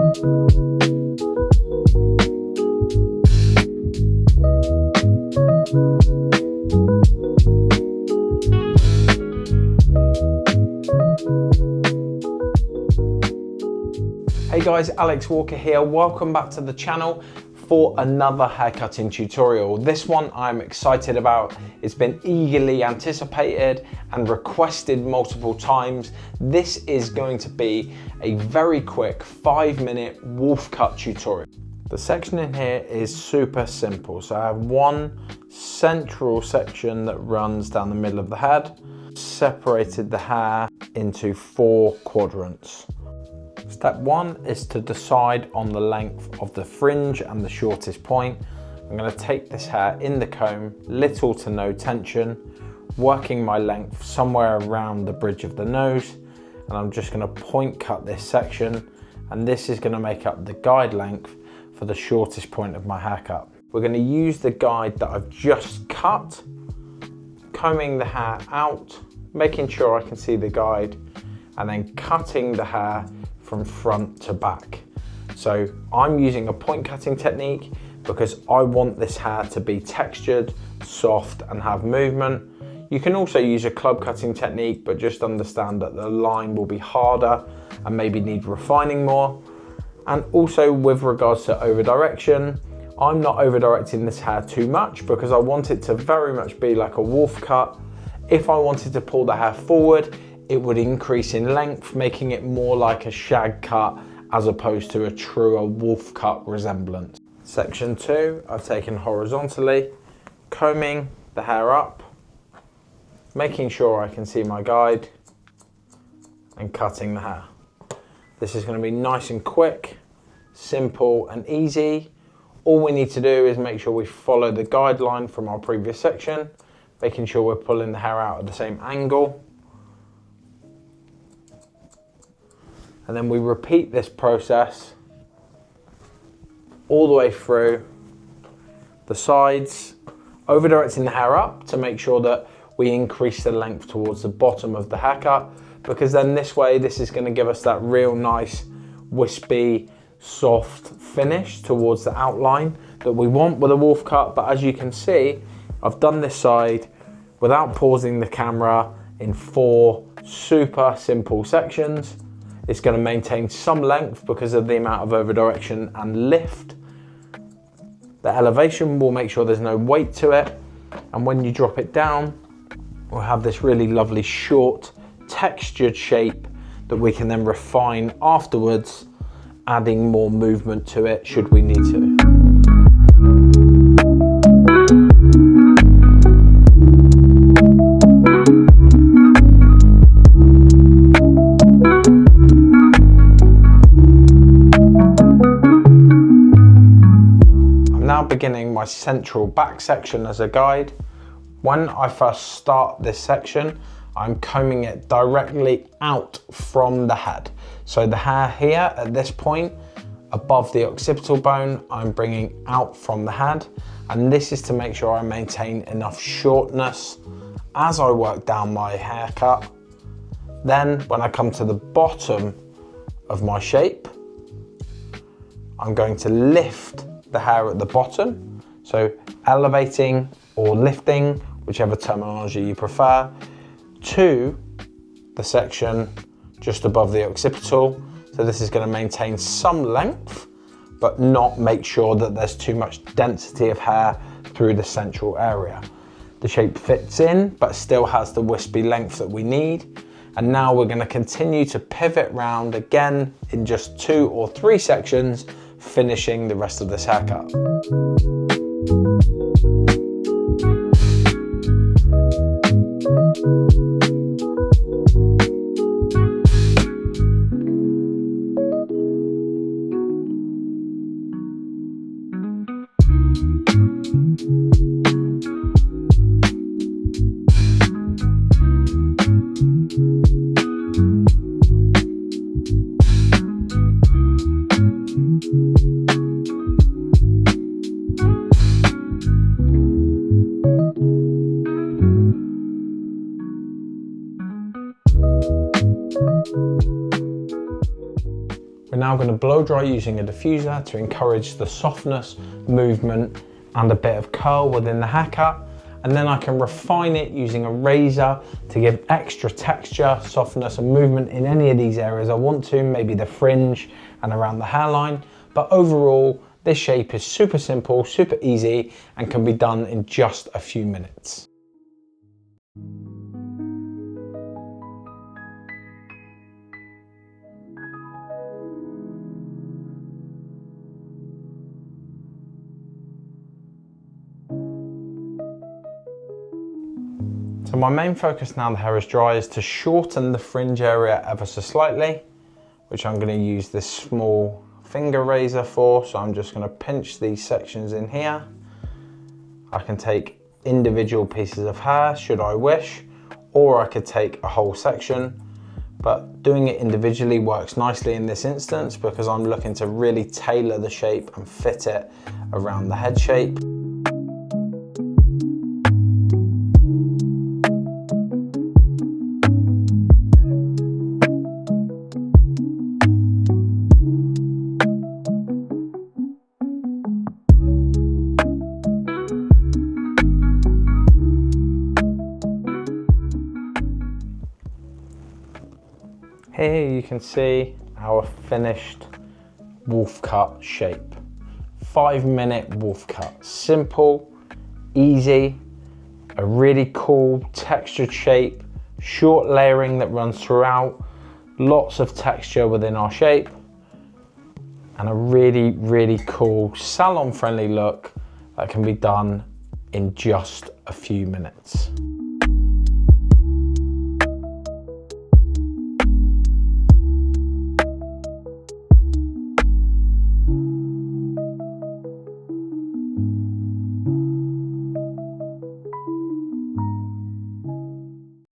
Hey guys, Alex Walker here. Welcome back to the channel for another haircutting tutorial. This one I'm excited about. It's been eagerly anticipated and requested multiple times. This is going to be a very quick 5-minute wolf cut tutorial. The section in here is super simple. So I have one central section that runs down the middle of the head, separated the hair into 4 quadrants. Step 1 is to decide on the length of the fringe and the shortest point. I'm going to take this hair in the comb, little to no tension, working my length somewhere around the bridge of the nose, and I'm just going to point cut this section, and this is going to make up the guide length for the shortest point of my haircut. We're going to use the guide that I've just cut, combing the hair out, making sure I can see the guide, and then cutting the hair from front to back. So I'm using a point cutting technique because I want this hair to be textured, soft, and have movement. You can also use a club cutting technique, but just understand that the line will be harder and maybe need refining more. And also with regards to over direction, I'm not over directing this hair too much because I want it to very much be like a wolf cut. If I wanted to pull the hair forward, it would increase in length, making it more like a shag cut as opposed to a truer wolf cut resemblance. Section 2, I've taken horizontally, combing the hair up, making sure I can see my guide, and cutting the hair. This is going to be nice and quick, simple and easy. All we need to do is make sure we follow the guideline from our previous section, making sure we're pulling the hair out at the same angle. And then we repeat this process all the way through the sides, over directing the hair up to make sure that we increase the length towards the bottom of the haircut, because then this way, this is going to give us that real nice, wispy, soft finish towards the outline that we want with a wolf cut. But as you can see, I've done this side without pausing the camera in 4 super simple sections. It's going to maintain some length because of the amount of over direction and lift. The elevation will make sure there's no weight to it. And when you drop it down, we'll have this really lovely short textured shape that we can then refine afterwards, adding more movement to it should we need to. Beginning my central back section as a guide. When I first start this section, I'm combing it directly out from the head. So the hair here at this point above the occipital bone, I'm bringing out from the head, and this is to make sure I maintain enough shortness as I work down my haircut. Then when I come to the bottom of my shape, I'm going to lift the hair at the bottom, so elevating or lifting, whichever terminology you prefer, to the section just above the occipital. So this is going to maintain some length, but not make sure that there's too much density of hair through the central area. The shape fits in, but still has the wispy length that we need. And now we're going to continue to pivot round again in just 2 or 3 sections, finishing the rest of this haircut. We're now going to blow dry using a diffuser to encourage the softness, movement, and a bit of curl within the haircut. And then I can refine it using a razor to give extra texture, softness, and movement in any of these areas I want to, maybe the fringe and around the hairline. But overall, this shape is super simple, super easy, and can be done in just a few minutes. So my main focus now the hair is dry is to shorten the fringe area ever so slightly, which I'm going to use this small finger razor for. So I'm just going to pinch these sections in here. I can take individual pieces of hair should I wish, or I could take a whole section, but doing it individually works nicely in this instance because I'm looking to really tailor the shape and fit it around the head shape. Here you can see our finished wolf cut shape. 5-minute wolf cut. Simple, easy, a really cool textured shape, short layering that runs throughout, lots of texture within our shape, and a really, really cool salon friendly look that can be done in just a few minutes.